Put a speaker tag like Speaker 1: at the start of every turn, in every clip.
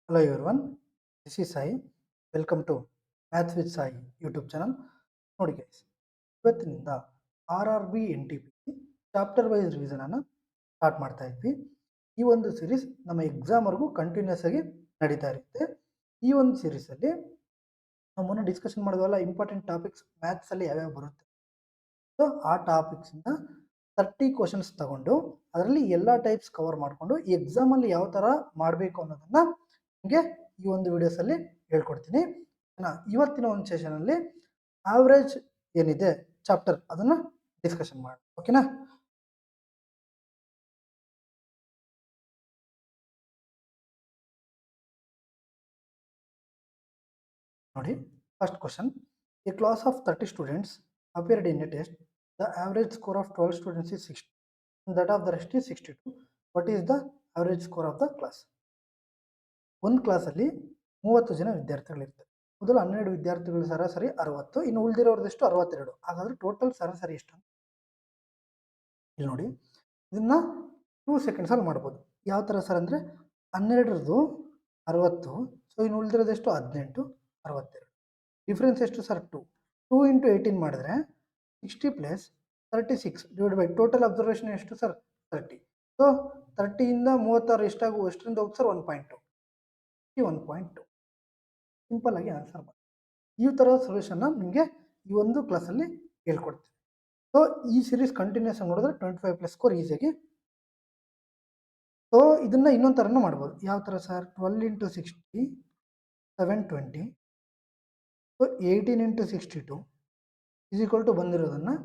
Speaker 1: Hello everyone, this is Sai. Welcome to Maths with Sai YouTube channel. ನೋಡಿ guys, ಇವತ್ತಿನಿಂದ RRB NTPC chapter wise revision ಅನ್ನು start ಮಾಡ್ತಾ ಇದ್ವಿ. ಈ ಒಂದು ಸೀರೀಸ್ ನಮ್ಮ ಎಕ್ಸಾಮ್ವರೆಗೂ ಕಂಟಿನ್ಯೂಸ್ ಆಗಿ ನಡೀತಾ ಇರುತ್ತೆ. ಈ ಒಂದು ಸೀರೀಸಲ್ಲಿ ನಾವು ಮೊನ್ನೆ ಡಿಸ್ಕಷನ್ ಮಾಡಿದ್ವಲ್ಲ ಇಂಪಾರ್ಟೆಂಟ್ ಟಾಪಿಕ್ಸ್ ಮ್ಯಾಥ್ಸಲ್ಲಿ ಯಾವ್ಯಾವ ಬರುತ್ತೆ. ಸೊ ಆ ಟಾಪಿಕ್ಸಿಂದ 30 ಕ್ವಶನ್ಸ್ ತಗೊಂಡು ಅದರಲ್ಲಿ ಎಲ್ಲ ಟೈಪ್ಸ್ ಕವರ್ ಮಾಡಿಕೊಂಡು ಈ ಎಕ್ಸಾಮಲ್ಲಿ ಯಾವ ಥರ ಮಾಡಬೇಕು ಅನ್ನೋದನ್ನು ನಿಮಗೆ ಈ ಒಂದು ವಿಡಿಯೋಸಲ್ಲಿ ಹೇಳ್ಕೊಡ್ತೀನಿ. ಇವತ್ತಿನ ಒಂದು ಸೆಷನಲ್ಲಿ ಆವ್ರೇಜ್ ಏನಿದೆ ಚಾಪ್ಟರ್ ಅದನ್ನು ಡಿಸ್ಕಷನ್ ಮಾಡಿ, ಓಕೆನಾ? ನೋಡಿ, first question. A class of 30 students appeared in a test. The average score of 12 students is 60. That of the rest is 62. What is the average score of the class? ಒಂದು ಕ್ಲಾಸಲ್ಲಿ 30 ಜನ ವಿದ್ಯಾರ್ಥಿಗಳಿರ್ತಾರೆ. ಮೊದಲು 12 ವಿದ್ಯಾರ್ಥಿಗಳು ಸರಾಸರಿ 60, ಇನ್ನು ಉಳಿದಿರೋರ್ದೆಷ್ಟು 62. ಹಾಗಾದ್ರೆ ಟೋಟಲ್ ಸರಾಸರಿ ಎಷ್ಟು? ಇಲ್ಲಿ ನೋಡಿ, ಇದನ್ನ 2 ಸೆಕೆಂಡ್ಸಲ್ಲಿ ಮಾಡ್ಬೋದು. ಯಾವ ಥರ ಸರ್ ಅಂದರೆ 12ರದು 60, ಸೊ ಇನ್ನು ಉಳಿದಿರೋದೆಷ್ಟು 18, 62. ಡಿಫ್ರೆನ್ಸ್ ಎಷ್ಟು ಸರ್? 2 ಇಂಟು 18 ಮಾಡಿದ್ರೆ 60 plus 36 divide by total observation ಎಷ್ಟು ಸರ್? 30. ಸೊ 30ಇಂದ 36 ಎಷ್ಟರಿಂದ ಹೋಗಿ ಸರ್? 1.2. 1.2 ಸಿಂಪಲ್ ಆಗಿ ಆನ್ಸರ್ ಮಾಡಿ. ಈ ಥರ ಸೊಲ್ಯೂಷನ್ನ ನಿಮಗೆ ಈ ಒಂದು ಕ್ಲಾಸಲ್ಲಿ ಹೇಳ್ಕೊಡ್ತೀನಿ. ಸೊ ಈ ಸೀರೀಸ್ ಕಂಟಿನ್ಯೂಸ್ ಆಗಿ ನೋಡಿದ್ರೆ 25+ ಸ್ಕೋರ್ ಈಸಿಯಾಗಿ. ಸೊ ಇದನ್ನ ಇನ್ನೊಂದು ಥರನೂ ಮಾಡ್ಬೋದು. ಯಾವ ಥರ sir? 12 into 60 720. So 18 into 62 is equal to ಬಂದಿರೋದನ್ನು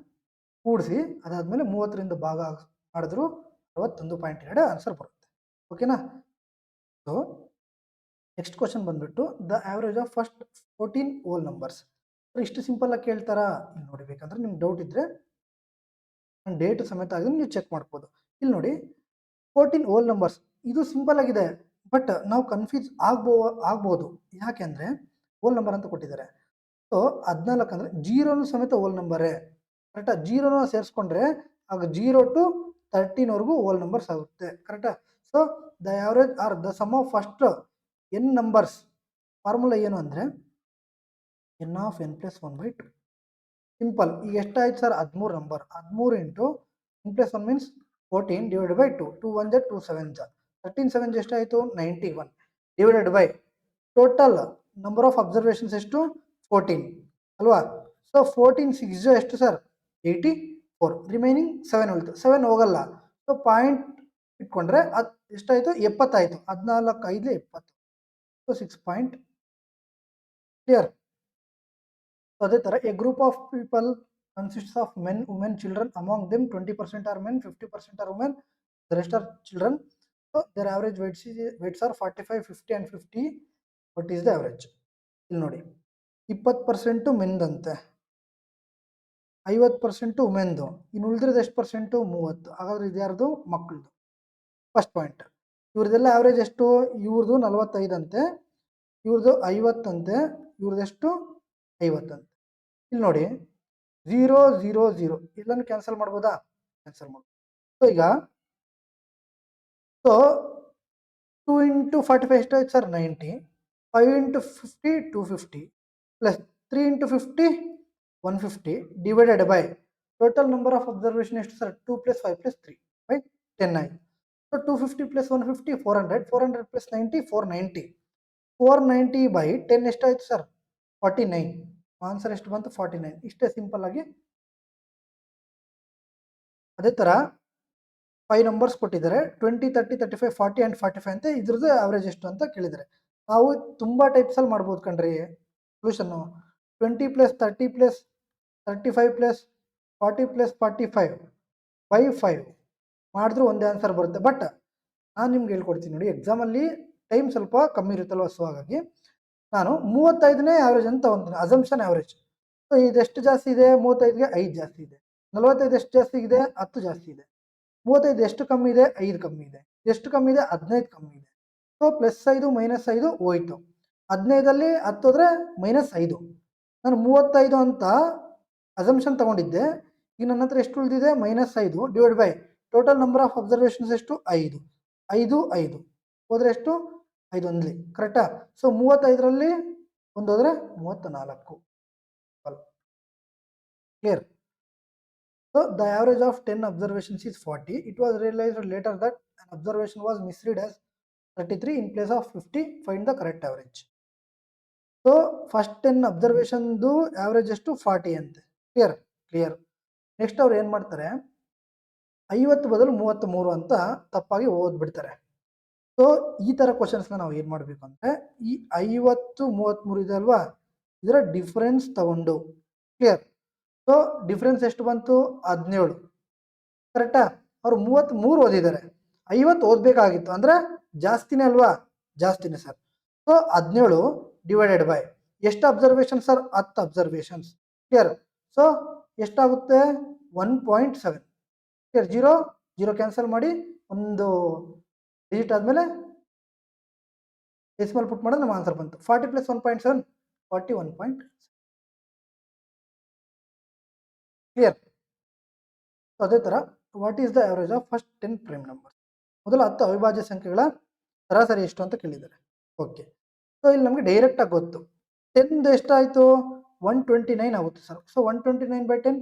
Speaker 1: ಕೂಡಿಸಿ ಅದಾದಮೇಲೆ 30ರಿಂದ ಭಾಗ ಮಾಡಿದ್ರು 61.2 ಆನ್ಸರ್ ಬರುತ್ತೆ, ಓಕೆನಾ? ಸೊ ನೆಕ್ಸ್ಟ್ ಕ್ವಶನ್ ಬಂದ್ಬಿಟ್ಟು the average of first 14 whole numbers. ಇಷ್ಟು ಸಿಂಪಲ್ ಆಗಿ ಕೇಳ್ತಾರಾ? ಇಲ್ಲಿ ನೋಡಿ, ಬೇಕಂದ್ರೆ ನಿಮ್ಗೆ ಡೌಟ್ ಇದ್ರೆ ನಾನು ಡೇಟ್ ಸಮೇತ ಆಗಿ ನೀವು ಚೆಕ್ ಮಾಡ್ಬೋದು. ಇಲ್ಲಿ ನೋಡಿ, 14 ಹೋಲ್ ನಂಬರ್ಸ್ ಇದು ಸಿಂಪಲ್ ಆಗಿದೆ, ಬಟ್ ನಾವು ಕನ್ಫ್ಯೂಸ್ ಆಗ್ಬೋದು. ಯಾಕೆ ಅಂದರೆ ಹೋಲ್ ನಂಬರ್ ಅಂತ ಕೊಟ್ಟಿದ್ದಾರೆ. ಸೊ 14 ಅಂದರೆ ಜೀರೋನು ಸಮೇತ ಹೋಲ್ ನಂಬರೇ, ಕರೆಕ್ಟಾ? ಜೀರೋನ ಸೇರಿಸ್ಕೊಂಡ್ರೆ ಆಗ 0 to 13ವರೆಗೂ ಹೋಲ್ ನಂಬರ್ಸ್ ಆಗುತ್ತೆ, ಕರೆಕ್ಟಾ? So the average are the sum of first n numbers. Formula ಏನು ಅಂದರೆ n of n plus 1/2. Simple. ಈಗ ಎಷ್ಟಾಯ್ತು sir? 13 number. 13 into n plus 1 means 14 divide by 2. 2 1 2 7 13 7 ಎಷ್ಟಾಯಿತು? 91 divided by total number of observations ಎಷ್ಟು? 14 ಅಲ್ವಾ? So 14 6 ಎಷ್ಟು sir? 84. Remaining 7 ಉಳಿತು. 7 ಹೋಗಲ್ಲ, ಸೊ ಪಾಯಿಂಟ್ ಇಟ್ಕೊಂಡ್ರೆ ಅದು ಎಷ್ಟಾಯಿತು? 70 ಆಯಿತು. 14 5 70. So 6 point. ಕ್ಲಿಯರ್? ಸೊ ಅದೇ ಥರ A group of people consists of men, women, children. Among them 20% are men, 50% are women, the rest are children. So their average weights are 45, 50 and 50. What is the average? ಇಲ್ಲಿ ನೋಡಿ, 20% ಮೆನ್ದಂತೆ, 50% ವುಮೆನ್ದು, ಇನ್ನು ಉಳಿದಿರೋದು ಎಷ್ಟು percent? 30. ಹಾಗಾದ್ರೆ ಇದು ಯಾರ್ದು? ಮಕ್ಕಳದು. First point. ಇವ್ರದೆಲ್ಲ ಆವ್ರೇಜ್ ಎಷ್ಟು? ಇವ್ರದ್ದು 45 ಅಂತೆ, ಇವ್ರದ್ದು 50 ಅಂತೆ, ಇವ್ರದೆಷ್ಟು? 50 ಅಂತೆ. ಇಲ್ಲಿ ನೋಡಿ, 0 0 0 ಎಲ್ಲನೂ ಕ್ಯಾನ್ಸಲ್ ಮಾಡ್ಬೋದಾ? ಕ್ಯಾನ್ಸಲ್ ಮಾಡ್ಬೋದು. ಸೊ ಈಗ 2 ಇಂಟು 45 ಎಷ್ಟಾಯ್ತು sir? 90. 5 into 50 250 plus 3 into 50 150 divided by total number of observation ಎಷ್ಟು ಸರ್? 2 ಪ್ಲಸ್ 5 ಪ್ಲಸ್ 3 ಬೈ 10 ಆಯಿತು. So 250 plus 150 400, 400 plus 90 490. 490 ಬೈ 10 ಎಷ್ಟಾಯಿತು ಸರ್? 49. ಆನ್ಸರ್ ಎಷ್ಟು ಬಂತು? 49. ಇಷ್ಟೇ ಸಿಂಪಲ್ ಆಗಿ. ಅದೇ ಥರ 5 ನಂಬರ್ಸ್ ಕೊಟ್ಟಿದ್ದಾರೆ, 20 30 35 40 ಆ್ಯಂಡ್ 45 ಅಂತ. ಇದ್ರದ್ದು ಆವ್ರೇಜ್ ಎಷ್ಟು ಅಂತ ಕೇಳಿದ್ದಾರೆ. ನಾವು ತುಂಬ ಟೈಪ್ಸಲ್ಲಿ ಮಾಡ್ಬೋದು ಕಣ್ರಿ ಸೊಲ್ಯೂಷನ್ನು. 20 plus 30 plus 35 plus 40 plus 45 by 5 ಮಾಡಿದ್ರೂ ಒಂದೇ ಆನ್ಸರ್ ಬರುತ್ತೆ. ಬಟ್ ನಾನು ನಿಮ್ಗೆ ಹೇಳ್ಕೊಡ್ತೀನಿ ನೋಡಿ, ಎಕ್ಸಾಮಲ್ಲಿ ಟೈಮ್ ಸ್ವಲ್ಪ ಕಮ್ಮಿ ಇರುತ್ತಲ್ವ, ಸೊ ಹಾಗಾಗಿ ನಾನು 35ನೇ ಆವ್ರೇಜ್ ಅಂತ ತಗೊಂತೀನಿ, ಅಸಂಪ್ಷನ್ ಆವ್ರೇಜ್. ಸೊ ಇದೆಷ್ಟು ಜಾಸ್ತಿ ಇದೆ? 35ಗೆ 5 ಜಾಸ್ತಿ ಇದೆ. 45 ಎಷ್ಟು ಜಾಸ್ತಿ ಇದೆ? 10 ಜಾಸ್ತಿ ಇದೆ. 35 ಎಷ್ಟು ಕಮ್ಮಿ ಇದೆ? 5 ಕಮ್ಮಿ ಇದೆ. ಎಷ್ಟು ಕಮ್ಮಿ ಇದೆ? 15 ಕಮ್ಮಿ ಇದೆ. ಸೊ +5 -5 ಹೋಯ್ತು. 15ಅಲ್ಲಿ 10 ಹೋದ್ರೆ -5. ನಾನು 35 ಅಂತ ಅಸಂಪ್ಷನ್ ತಗೊಂಡಿದ್ದೆ. ಈಗ ನನ್ನ ಹತ್ರ ಎಷ್ಟು ಉಳಿದಿದೆ? -5 divide by total number of observations ಎಷ್ಟು? 5 5 5 ಹೋದ್ರೆ ಎಷ್ಟು? 5 ಒಂದ್ಲಿ ಕರೆಕ್ಟಾ. ಸೊ 35ರಲ್ಲಿ ಒಂದು ಹೋದ್ರೆ 34. Clear. So the average of 10 observations is 40. It was realized later that an observation was misread as 33 in place of 50. Find the correct average. So first 10 observation ದು average ಎಷ್ಟು 40 ಅಂತೆ. Clear. Next ಅವ್ರು ಏನು ಮಾಡ್ತಾರೆ, 50 ಬದಲು 33 ಅಂತ ತಪ್ಪಾಗಿ ಓದ್ಬಿಡ್ತಾರೆ. ಸೊ ಈ ಥರ ಕ್ವಶನ್ಸ್ನ ನಾವು ಏನು ಮಾಡಬೇಕು ಅಂದರೆ, ಈ 50 33 ಇದೆ ಅಲ್ವಾ, ಇದರ ಡಿಫ್ರೆನ್ಸ್ ತಗೊಂಡು, ಕ್ಲಿಯರ್. ಸೊ ಡಿಫ್ರೆನ್ಸ್ ಎಷ್ಟು ಬಂತು 17, ಕರೆಕ್ಟಾ. ಅವ್ರು 33 ಓದಿದ್ದಾರೆ, 50 ಓದಬೇಕಾಗಿತ್ತು ಅಂದರೆ ಜಾಸ್ತಿನೇ ಅಲ್ವಾ, ಜಾಸ್ತಿನೇ ಸರ್. ಸೊ 17 ಡಿವೈಡೆಡ್ ಬೈ ಎಷ್ಟು observation sir, 10 observations. Clear. So ಎಷ್ಟಾಗುತ್ತೆ 1.7. ಕ್ಲಿಯರ್. 0 ಕ್ಯಾನ್ಸಲ್ ಮಾಡಿ, ಒಂದು ಡಿಜಿಟ್ ಆದಮೇಲೆ ಡೆಸಿಮಲ್ ಪುಟ್ ಮಾಡೋದು ನಮ್ಮ ಆನ್ಸರ್ ಬಂತು. 40 + 1.7 41. ಕ್ಲಿಯರ್. ಅದೇ ಥರ what is the average of first 10 prime number, ಮೊದಲ 10 ಅವಿಭಾಜ್ಯ ಸಂಖ್ಯೆಗಳ ಸರಾಸರಿ ಎಷ್ಟು ಅಂತ ಕೇಳಿದ್ದಾರೆ. ಓಕೆ. ಸೊ ಇಲ್ಲಿ ನಮಗೆ ಡೈರೆಕ್ಟಾಗಿ ಗೊತ್ತು 10 ಎಷ್ಟಾಯಿತು 129 ಆಗುತ್ತೆ ಸರ್. ಸೊ 129/10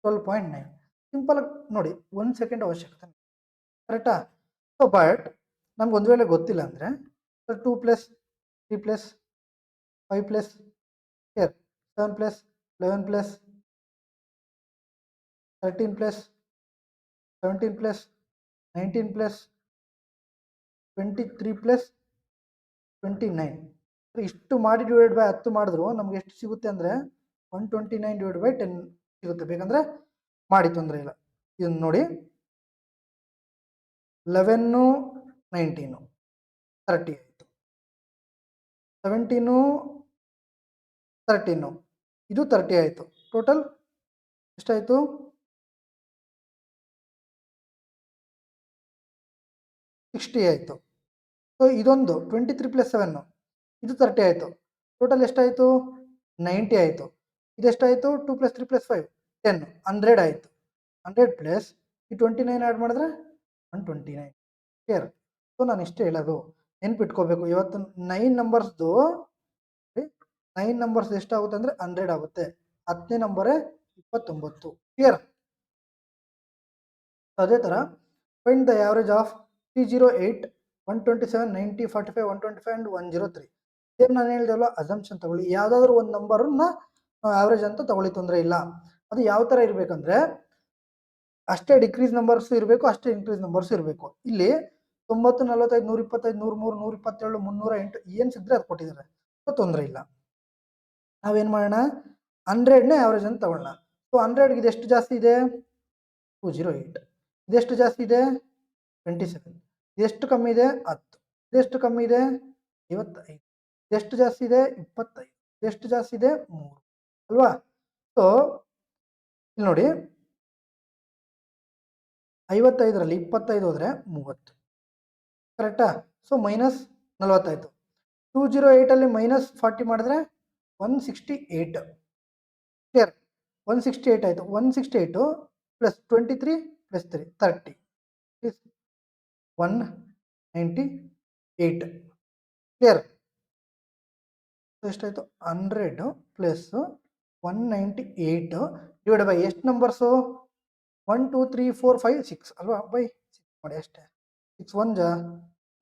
Speaker 1: 12.9. ಸಿಂಪಲ್ ಆಗಿ ನೋಡಿ, 1 ಸೆಕೆಂಡ್ ಅವಶ್ಯಕತೆ, ಕರೆಕ್ಟಾ. ಸೊ ಬಟ್ ನಮ್ಗೆ ಒಂದು ವೇಳೆ ಗೊತ್ತಿಲ್ಲ ಅಂದರೆ 2 + 3 + 5 + 7 + 11 + 13 + 17 + 19 + 23 + 29. ಇಷ್ಟು ಮಾಡಿ ಡಿವೈಡ್ ಬೈ 10 ಮಾಡಿದ್ರು ನಮ್ಗೆ ಎಷ್ಟು ಸಿಗುತ್ತೆ ಅಂದರೆ 129/10 ಸಿಗುತ್ತೆ. ಬೇಕಂದರೆ ಮಾಡಿ, ತೊಂದರೆ ಇಲ್ಲ. ಇದನ್ನು ನೋಡಿ, 11 19 30 ಆಯಿತು, 17 13 ಇದು 30 ಆಯಿತು. ಟೋಟಲ್ ಎಷ್ಟಾಯಿತು 60 ಆಯಿತು. ಸೊ ಇದೊಂದು 23 + 7 ಇದು 30 ಆಯಿತು. ಟೋಟಲ್ ಎಷ್ಟಾಯಿತು 90 ಆಯಿತು. ಇದೆಷ್ಟಾಯಿತು 2 + 3 + 5 10 100 ಆಯಿತು. 100 ಪ್ಲಸ್ ಈ 29 ಆ್ಯಡ್ ಮಾಡಿದ್ರೆ 129. ಕ್ಲಿಯರ್. ಸೊ ನಾನು ಇಷ್ಟೇ ಹೇಳೋದು, ನೆನ್ಪಿಟ್ಕೋಬೇಕು. ಇವತ್ತು 9 ನಂಬರ್ಸ್ದು 9 ನಂಬರ್ಸ್ ಎಷ್ಟಾಗುತ್ತೆ ಅಂದರೆ 100 ಆಗುತ್ತೆ. 10ನೇ ನಂಬರೇ 29. ಕ್ಲಿಯರ್. ಅದೇ ಥರ find the average of 308 127 90 45 125 and 103. Same ನಾನು ಹೇಳಿದೆಲ್ಲ ಅಸಂಪ್ಷನ್ ತಗೊಳ್ಳಿ. ಯಾವುದಾದ್ರೂ ಒಂದು ನಂಬರನ್ನ ನಾವು ಆವ್ರೇಜ್ ಅಂತ ತಗೊಳ್ಳಿ, ತೊಂದರೆ ಇಲ್ಲ. ಅದು ಯಾವ ಥರ ಇರಬೇಕಂದ್ರೆ ಅಷ್ಟೇ ಡಿಕ್ರೀಸ್ ನಂಬರ್ಸ್ ಇರಬೇಕು, ಅಷ್ಟೇ ಇನ್ಕ್ರೀಸ್ ನಂಬರ್ಸ್ ಇರಬೇಕು. ಇಲ್ಲಿ 90 45 125 103 127 308 ಏನು ಸಿಕ್ಕರೆ ಅದು ಕೊಟ್ಟಿದ್ದಾರೆ. ಸೊ ತೊಂದರೆ ಇಲ್ಲ. ನಾವೇನು ಮಾಡೋಣ, 100ನೇ ಆವ್ರೇಜ್ ಅಂತ ತಗೊಳ್ಳೋಣ. ಸೊ 100ಗೆ ಇದೆಷ್ಟು ಜಾಸ್ತಿ ಇದೆ 208. ಇದೆಷ್ಟು ಜಾಸ್ತಿ ಇದೆ 27. ಇದೆಷ್ಟು ಕಮ್ಮಿ ಇದೆ 10. ಇದೆಷ್ಟು ಕಮ್ಮಿ ಇದೆ 55. ಇದೆಷ್ಟು ಜಾಸ್ತಿ ಇದೆ 25. ಇದೆಷ್ಟು ಜಾಸ್ತಿ ಇದೆ 3 ಅಲ್ವಾ. ಸೊ ಇಲ್ಲಿ ನೋಡಿ, 55ರಲ್ಲಿ 25 ಹೋದರೆ 30, ಕರೆಕ್ಟಾ. ಸೊ -40 ಆಯಿತು. 208ಅಲ್ಲಿ -40 ಮಾಡಿದ್ರೆ 168. ಕ್ಲಿಯರ್. 168 ಆಯಿತು. 168 + 23 + 3 30 198. ಕ್ಲಿಯರ್. ಎಷ್ಟಾಯಿತು 100 + 198 ಡಿವೈಡ್ ಬೈ ಎಷ್ಟು ನಂಬರ್ಸು 1 2 3 4 5 6 ಅಲ್ವಾ. ಬೈ 6 ಮಾಡಿ ಅಷ್ಟೇ. 6 1 ಜಾ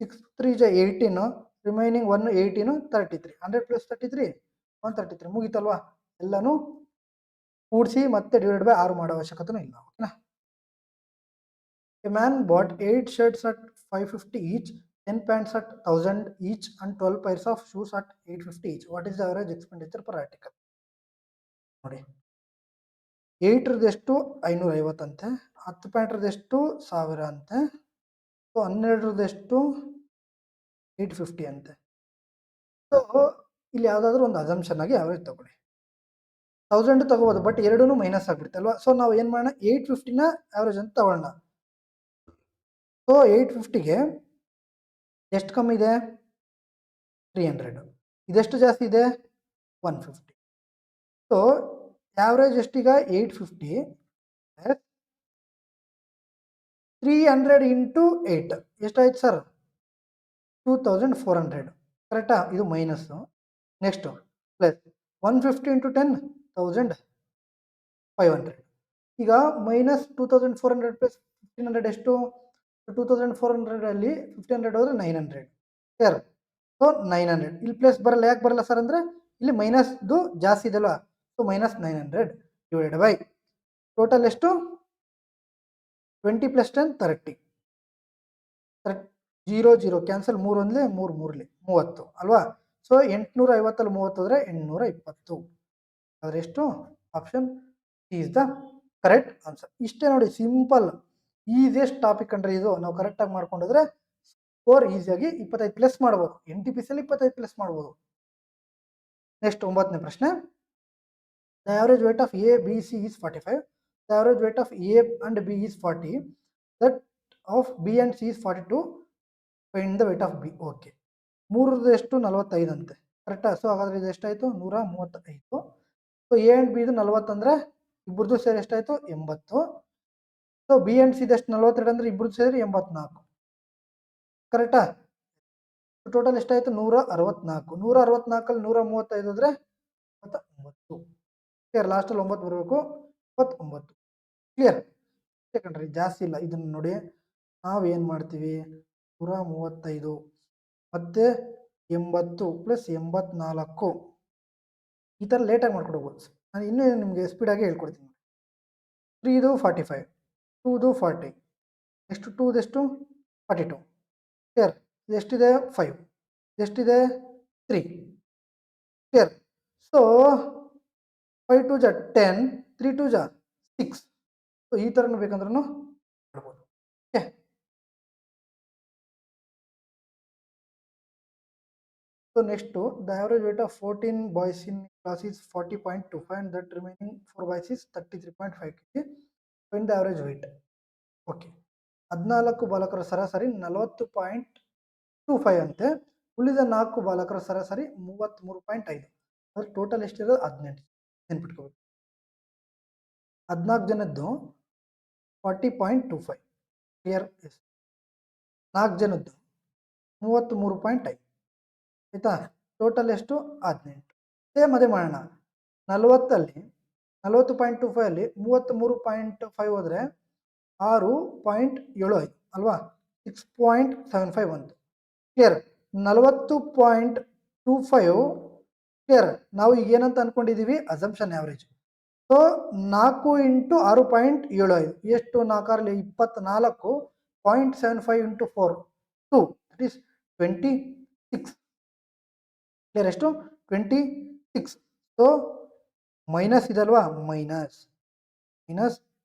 Speaker 1: 6 3 ಜಾ 18, ರಿಮೈನಿಂಗ್ 1 18 33. 100 + 33 133 ಮುಗೀತಲ್ವಾ. ಎಲ್ಲನೂ ಕೂಡಿಸಿ ಮತ್ತೆ ಡಿವೈಡ್ ಬೈ 6 ಮಾಡೋ ಅವಶ್ಯಕತೆನೂ ಇಲ್ಲ. ಓಕೆನಾ. A man bought 8 shirts at 550 each, 10 pants at 1000 each, and 12 pairs of shoes at 850 each. What is the average expenditure per article? ನೋಡಿ, 8ರದ್ದು ಎಷ್ಟು 550 ಅಂತೆ, 10 ಪ್ಯಾಂಟ್ರದ್ದು ಎಷ್ಟು 1000 ಅಂತೆ, ಸೊ 12ರದ್ದು ಎಷ್ಟು 850 ಅಂತೆ. ಸೊ ಇಲ್ಲಿ ಯಾವುದಾದ್ರೂ ಒಂದು ಅಸಂಪ್ಷನ್ ಆಗಿ ಆವ್ರೇಜ್ ತಗೊಳ್ಳಿ. 1000 ತಗೋಬೋದು, ಬಟ್ ಎರಡೂ ಮೈನಸ್ ಆಗಿಬಿಡುತ್ತೆ ಅಲ್ವಾ. ಸೊ ನಾವು ಏನು ಮಾಡೋಣ, 850ನ ಆವ್ರೇಜ್ ಅಂತ ತಗೊಳ್ಳೋಣ. ಸೊ 850ಗೆ ಎಷ್ಟು ಕಮ್ಮಿ ಇದೆ 300. ಇದೆಷ್ಟು ಜಾಸ್ತಿ ಇದೆ 150. ಸೊ ಆವ್ರೇಜ್ ಎಷ್ಟೀಗ 850 + 300 × 8 ಎಷ್ಟಾಯ್ತು ಸರ್ 2400 ಕರೆಕ್ಟಾ, ಇದು ಮೈನಸ್ಸು. Next plus 150 into 10 1500. ಈಗ ಮೈನಸ್ 2400 ಪ್ಲಸ್ 1500 ಎಷ್ಟು? 2400 ಅಲ್ಲಿ 1500 ಹೋದ್ರೆ 900 ಕ್ಲಿಯರ್. ಸೊ 900 ಇಲ್ಲಿ ಪ್ಲಸ್ ಬರಲ್ಲ, ಯಾಕೆ ಬರಲ್ಲ ಸರ್ ಅಂದರೆ ಇಲ್ಲಿ ಮೈನಸ್ದು ಜಾಸ್ತಿ ಇದೆಯಲ್ಲ, so minus 900 divided by total ಎಷ್ಟು? 20 ಪ್ಲಸ್ 10 30. 0 0 ಕ್ಯಾನ್ಸಲ್, 3 ಒಂದಲೇ 3 3ಲಿ 30 ಅಲ್ವಾ. ಸೊ 850 30 ಹೋದರೆ 820. ಆದರೆ ಎಷ್ಟು? Option is the correct answer. ಇಷ್ಟೇ ನೋಡಿ, ಸಿಂಪಲ್ ಈಸಿಯೆಸ್ಟ್ ಟಾಪಿಕ್ ಅಂದರೆ ಇದು. ನಾವು ಕರೆಕ್ಟಾಗಿ ಮಾಡ್ಕೊಂಡ್ರೆ ಸ್ಕೋರ್ ಈಸಿಯಾಗಿ 25 ಪ್ಲಸ್ ಮಾಡ್ಬೋದು. NTPC ಅಲ್ಲಿ 25 ಪ್ಲಸ್ ಮಾಡ್ಬೋದು. ನೆಕ್ಸ್ಟ್ 9ನೇ ಪ್ರಶ್ನೆ. The average weight of A, B, C is 45. The average weight of A and B is 40. That of B and C is 42. Find the weight of B. Okay, ಮೂರದ್ದು ಎಷ್ಟು? 45 ಅಂತೆ, ಕರೆಕ್ಟಾ. So ಹಾಗಾದ್ರೆ ಇದು ಎಷ್ಟಾಯಿತು? 135. So A and B ಇದು 40 ಅಂದರೆ ಇಬ್ಬರದು ಸೇರಿ ಎಷ್ಟಾಯಿತು? 80. ಸೊ ಬಿ ಆ್ಯಂಡ್ ಸಿ ಎಷ್ಟು? 42 ಅಂದರೆ ಇಬ್ಬರದು ಸೇರಿ 84, ಕರೆಕ್ಟಾ. ಟೋಟಲ್ ಎಷ್ಟಾಯಿತು? 164. 164ಅಲ್ಲಿ 135 ಅಂದರೆ 29. ಕ್ಲಿಯರ್. ಲಾಸ್ಟಲ್ಲಿ 9 ಬರಬೇಕು, 29. ಕ್ಲಿಯರ್. ಯಾಕಂದ್ರೆ ಜಾಸ್ತಿ ಇಲ್ಲ. ಇದನ್ನು ನೋಡಿ, ನಾವೇನು ಮಾಡ್ತೀವಿ? 135 ಮತ್ತು 80 ಪ್ಲಸ್ 84 ಈ ಥರ ಲೇಟಾಗಿ ಮಾಡ್ಕೊಂಡು ಹೋಗ್ಬೋದು. ನಾನು ಇನ್ನೂ ನಿಮಗೆ ಸ್ಪೀಡಾಗಿ ಹೇಳ್ಕೊಡ್ತೀನಿ. 3 45, 2 40, ನೆಕ್ಸ್ಟ್ 2 ಎಷ್ಟು? 42. ಕ್ಲಿಯರ್. ಇದೆಷ್ಟಿದೆ? 5. ಇದೆಷ್ಟಿದೆ? 3. ಕ್ಲಿಯರ್. ಸೊ 5 2 ಜ 10, 3 2 ಜ 6. ಸೊ ಈ ಥರನೂ ಬೇಕಂದ್ರೂ ಮಾಡ್ಬೋದು. Okay. So next, the average weight of 14 boys in class is 40.25 and that remaining 4 boys is 33.5 kg. Find the average weight. Okay. 14 ಬಾಲಕರ ಸರಾಸರಿ 40.25 ಅಂತೆ. ಉಳಿದ 4 ಬಾಲಕರ ಸರಾಸರಿ 33.5. ಅದ್ರ ಟೋಟಲ್ ಎಷ್ಟಿರೋದು? 18. ನೆನ್ಪಿಟ್ಕೋಬೇಕು. 14 ಜನದ್ದು 40.25 ಕ್ಲಿಯರ್. 4 ಜನದ್ದು 33.5 ಆಯಿತಾ. ಟೋಟಲ್ ಎಷ್ಟು? 18. ಸೇಮ್ ಅದೇ ಮಾಡೋಣ. 40ಅಲ್ಲಿ 40.25 ಅಲ್ಲಿ 33.5 ಹೋದರೆ 6.75 ಅಲ್ವಾ, 6.75 ಬಂತು. ಕ್ಲಿಯರ್. 40.25 ಕ್ಲಿಯರ್. ನಾವು ಈಗ ಏನಂತ ಅಂದ್ಕೊಂಡಿದ್ದೀವಿ? Assumption average. ಸೊ 4 ಇಂಟು 6.75 ಎಷ್ಟು? 4 24. 0.75 ಇಂಟು 4 2, ದಟ್ ಈಸ್ 26. ಕ್ಲಿಯರ್. ಎಷ್ಟು? 26. ಸೊ ಮೈನಸ್ ಇದಲ್ವಾ, ಮೈನಸ್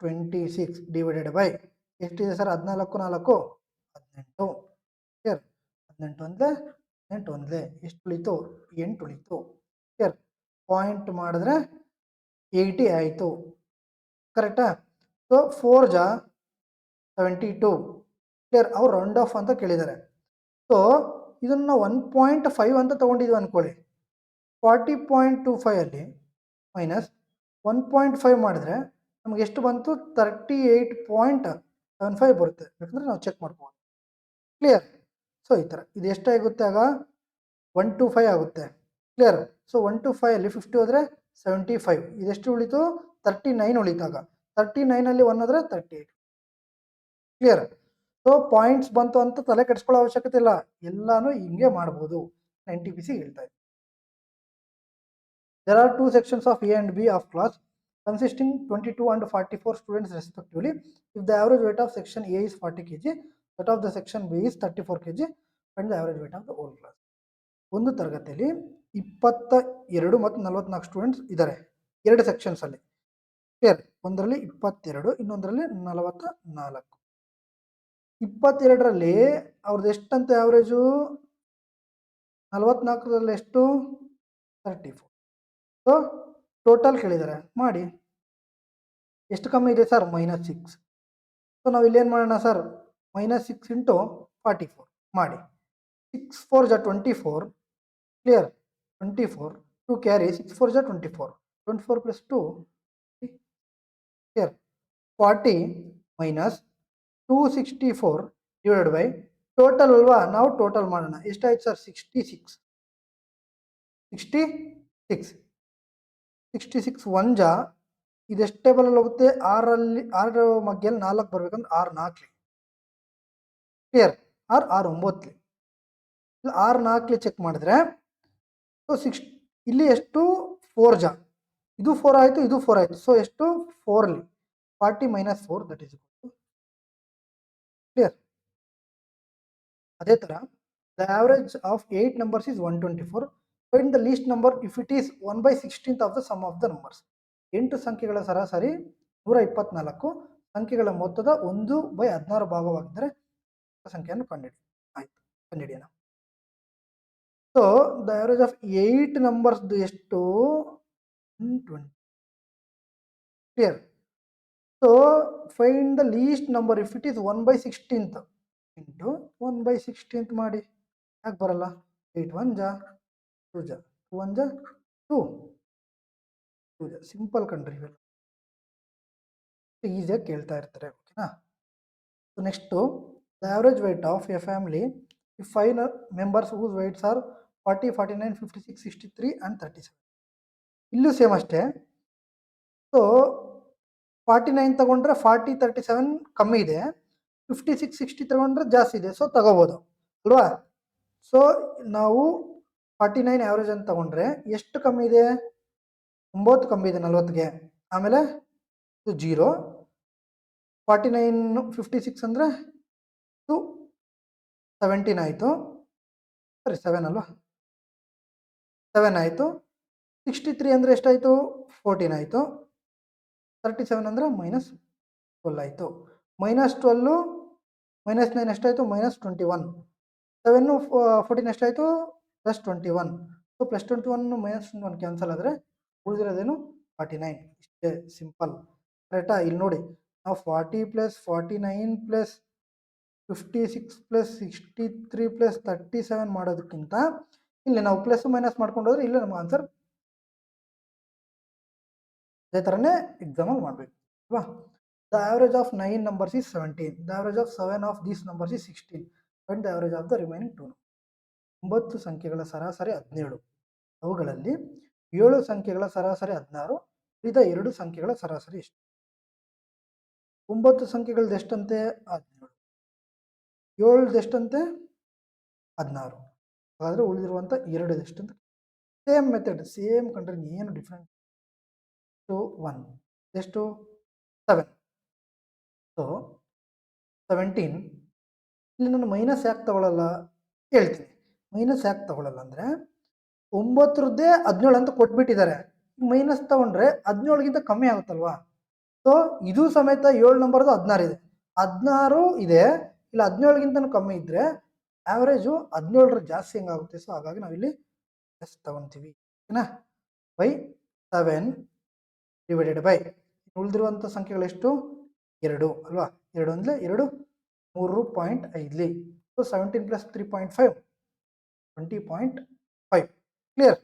Speaker 1: 26 ಡಿವೈಡೆಡ್ ಬೈ ಎಷ್ಟಿದೆ ಸರ್? 14 4 18. ಕ್ಲಿಯರ್. 18 ಒಂದಲೇ ಎಷ್ಟು ಉಳಿತು? 8 ಉಳಿತು. ಕ್ಲಿಯರ್. ಪಾಯಿಂಟ್ ಮಾಡಿದ್ರೆ 80 ಆಯಿತು, ಕರೆಕ್ಟಾ. ಸೊ 4 ಜ 72. ಕ್ಲಿಯರ್. ಅವ್ರು ರೌಂಡ್ ಆಫ್ ಅಂತ ಕೇಳಿದ್ದಾರೆ. ಸೊ ಇದನ್ನು 1.5 ಅಂತ ತೊಗೊಂಡಿದ್ವಿ ಅಂದ್ಕೊಳ್ಳಿ. 40.25 ಅಲ್ಲಿ ಮೈನಸ್ 1.5 ಮಾಡಿದ್ರೆ ನಮ್ಗೆ ಎಷ್ಟು ಬಂತು? 38.75 ಬರುತ್ತೆ. ಬೇಕಂದ್ರೆ ನಾವು ಚೆಕ್ ಮಾಡ್ಬೋದು. ಕ್ಲಿಯರ್. ಸೊ ಈ ಥರ ಇದು ಎಷ್ಟಾಗುತ್ತೆ? ಆಗ 125 ಆಗುತ್ತೆ. ಕ್ಲಿಯರ್. ಸೊ 125 ಅಲ್ಲಿ 50 ಹೋದರೆ 75. ಇದೆಷ್ಟು ಉಳಿತು? 39 ಉಳಿತಾಗ 39ಅಲ್ಲಿ 1 ಹೋದರೆ 38. ಕ್ಲಿಯರ್. ಸೊ ಪಾಯಿಂಟ್ಸ್ ಬಂತು ಅಂತ ತಲೆ ಕೆಡಿಸ್ಕೊಳ್ಳೋ ಅವಶ್ಯಕತೆ ಇಲ್ಲ, ಎಲ್ಲಾನು ಹಿಂಗೆ ಮಾಡ್ಬೋದು. NTPC ಹೇಳ್ತಾ ಇದೆ. There are 2 sections of A and B of class consisting 22 and 44 students respectively. If the average weight of section A is 40 kg, that of the section B is 34 kg, find the average weight of the whole class. ಒಂದು ತರಗತಿಯಲ್ಲಿ 22 ಮತ್ತು 44 students ಇದ್ದಾರೆ, 2 sections ಅಲ್ಲಿ. Clear. ಒಂದರಲ್ಲಿ 22, ಇನ್ನೊಂದರಲ್ಲಿ 44. 22ರಲ್ಲಿ ಅವ್ರದ್ದು ಎಷ್ಟಂತೆ average? 44ರಲ್ಲಿ ಎಷ್ಟು? 34. So total ಕೇಳಿದ್ದಾರೆ, ಮಾಡಿ. ಎಷ್ಟು ಕಮ್ಮಿ ಇದೆ ಸರ್? -6. ಸೊ ನಾವು ಇಲ್ಲೇನು ಮಾಡೋಣ ಸರ್? -6 ಇಂಟು 44 ಮಾಡಿ. 6 4 ಜ 24. ಕ್ಲಿಯರ್. 24 2 ಕ್ಯಾರಿ 6 4 ಜ 24. 24 plus 2 clear. 40 minus 264 divided by total ಅಲ್ವಾ, ನಾವು ಟೋಟಲ್ ಮಾಡೋಣ. ಎಷ್ಟಾಯ್ತು ಸರ್? 66. 66 66 ಒನ್ ಜಾ ಇದೆಷ್ಟು ಟೇಬಲಲ್ಲಿ ಹೋಗುತ್ತೆ? 6ರಲ್ಲಿ 6 ಮಗ್ಗೆಯಲ್ಲಿ 4 ಬರ್ಬೇಕಂದ್ರೆ 6 4 ಕ್ಲಿಯರ್? 6 9 ಇಲ್ಲ 6 4 ಚೆಕ್ ಮಾಡಿದ್ರೆ ಸೊ ಇಲ್ಲಿ ಎಷ್ಟು? 4 ಜಾ ಇದು 4 ಆಯಿತು, ಇದು 4 ಆಯಿತು. ಸೊ ಎಷ್ಟು? 4ಲಿ 40 - 4 ದಟ್ ಈಸ್ ಕ್ಲಿಯರ್. ಅದೇ ಥರ the average of 8 numbers is 124. Find the least number if it is 1/16 of the sum of the numbers. 8 ಸಂಖ್ಯೆಗಳ ಸರಾಸರಿ 124 ಸಂಖ್ಯೆಗಳ ಮೊತ್ತದ 1/16 ಭಾಗವಾಗಿದ್ದರೆ ಸಂಖ್ಯೆಯನ್ನು ಕಂಡುಹಿಡಿ. ಆಯ್ತು, ಕಂಡುಹಿಡಿಯೋಣ. So the average of 8 numbers ಎಷ್ಟು? 120 clear. So find the least number if it is 1/16 into 1/16 ಮಾಡಿ. ಯಾಕೆ ಬರಲ್ಲ? 8 1 ಜಾ 2 ಜಾ 2 1 ಜಾ 2 2 ಜಾ ಸಿಂಪಲ್ ಕಂಡ್ರಿ. ಇವೆಲ್ಲ ಈಸಿಯಾಗಿ ಕೇಳ್ತಾ ಇರ್ತಾರೆ. ಓಕೆನಾ? So next the average weight of a family if 5 members whose weights are 40 49 56 63 and 37. ಇಲ್ಲೂ ಸೇಮ್ ಅಷ್ಟೇ. ಸೊ 49 ತಗೊಂಡ್ರೆ 40 37 ಕಮ್ಮಿ ಇದೆ, 56 60 ತಗೊಂಡ್ರೆ ಜಾಸ್ತಿ ಇದೆ. ಸೊ ತಗೋಬೋದು ಅಲ್ವಾ? ಸೊ ನಾವು 49 ಆವ್ರೇಜ್ ಅಂತ ತಗೊಂಡ್ರೆ ಎಷ್ಟು ಕಮ್ಮಿ ಇದೆ? 9 ಕಮ್ಮಿ ಇದೆ 40ಗೆ. ಆಮೇಲೆ ಇದು 0 49 56 ಅಂದರೆ ಇದು 17 ಆಯಿತು. ಸರಿ 7 ಅಲ್ವಾ? 7 ಆಯಿತು. 63 ಅಂದರೆ ಎಷ್ಟಾಯಿತು? 14 ಆಯಿತು. 37 ಅಂದರೆ -12 ಆಯಿತು. -12 -9 ಎಷ್ಟಾಯಿತು? -21. 7 14 ಎಷ್ಟಾಯಿತು? +21. ಸೊ +21 -1 ಕ್ಯಾನ್ಸಲ್ ಆದರೆ ಉಳಿದಿರೋದೇನು? 49. ಇಷ್ಟೇ ಸಿಂಪಲ್. ಕರೆಕ್ಟಾ? ಇಲ್ಲಿ ನೋಡಿ, ನಾವು 40 + 49 + 56 + 63 + 37 ಮಾಡೋದಕ್ಕಿಂತ ಇಲ್ಲಿ ನಾವು ಪ್ಲಸ್ ಮೈನಸ್ ಮಾಡ್ಕೊಂಡು ಹೋದ್ರೆ ಇಲ್ಲೇ ನಮ್ಮ ಆನ್ಸರ್ ಅದೇ ಥರನೇ ಎಕ್ಸಾಮಲ್ಲಿ ಮಾಡಬೇಕು ಅಲ್ವಾ? The average of 9 numbers is 17. The average of 7 of these numbers is 16. Find the average of the remaining 2. 9 ಸಂಖ್ಯೆಗಳ ಸರಾಸರಿ 17. ಅವುಗಳಲ್ಲಿ 7 ಸಂಖ್ಯೆಗಳ ಸರಾಸರಿ 16. ಉಳಿದ 2 ಸಂಖ್ಯೆಗಳ ಸರಾಸರಿ ಎಷ್ಟು? 9 ಸಂಖ್ಯೆಗಳದ್ದು ಎಷ್ಟಂತೆ? 17. 7 ಎಷ್ಟಂತೆ? 16. ಹಾಗಾದರೆ ಉಳಿದಿರುವಂಥ 2 ಎಷ್ಟಂತ? ಸೇಮ್ ಮೆಥಡ್, ಸೇಮ್ ಕಂಡ್ರೆ ಏನು ಡಿಫ್ರೆಂಟ್? 1 ಎಷ್ಟು? 7. ಸೊ 17 ಇಲ್ಲಿ ನಾನು ಮೈನಸ್ ಯಾಕೆ ತಗೊಳ್ಳಲ್ಲ ಹೇಳ್ತೀನಿ. ಮೈನಸ್ ಯಾಕೆ ತಗೊಳ್ಳಲ್ಲ ಅಂದರೆ 9ರದ್ದೇ 17 ಅಂತ ಕೊಟ್ಬಿಟ್ಟಿದ್ದಾರೆ. ಮೈನಸ್ ತಗೊಂಡ್ರೆ 17ಗಿಂತ ಕಮ್ಮಿ ಆಗುತ್ತಲ್ವಾ? ಸೊ ಇದು ಸಮೇತ 7 ನಂಬರ್ದು 16 ಇದೆ, 16 ಇದೆ, ಇಲ್ಲ 17ಗಿಂತ ಕಮ್ಮಿ ಇದ್ದರೆ ಆ್ಯಾವ್ರೇಜು 17ರ ಜಾಸ್ತಿ ಹೆಂಗಾಗುತ್ತೆ? ಸೊ ಹಾಗಾಗಿ ನಾವಿಲ್ಲಿ ಎಸ್ ತಗೊತೀವಿ. ಓಕೆನಾ? ಬೈ 7 ಡಿವೈಡೆಡ್ ಬೈ ಉಳಿದಿರುವಂಥ ಸಂಖ್ಯೆಗಳೆಷ್ಟು? 2 ಅಲ್ವಾ? 2 ಅಂದರೆ 2 3.5. So 17 + 3.5 20.5. Clear?